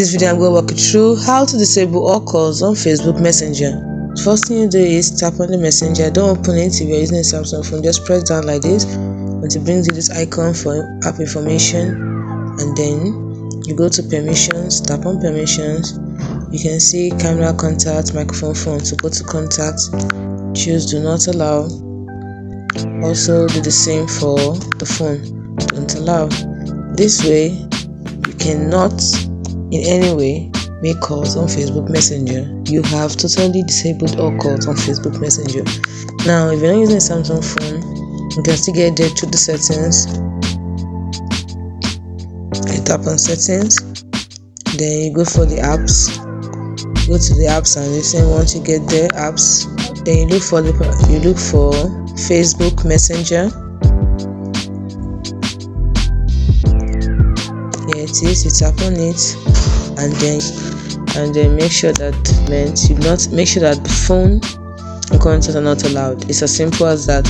This video I'm going to walk you through how to disable all calls on Facebook Messenger. First thing you do is tap on the messenger. Don't open it if you're using a Samsung phone. Just press down like this until it brings you this icon for app information, and then you go to permissions. Tap on permissions. You can see camera, contact, microphone, phone. So go to contact, choose do not allow. Also do the same for the phone, don't allow. This way you cannot in any way make calls on Facebook Messenger. You have totally disabled all calls on Facebook Messenger. Now if you're not using a Samsung phone, you can still get there through the settings. You tap on settings, then you go for the apps. Go to the apps and listen. Once you get there, apps, then you look for Facebook Messenger. Here it is. You tap on it, and then make sure that the phone and contacts are not allowed. It's as simple as that.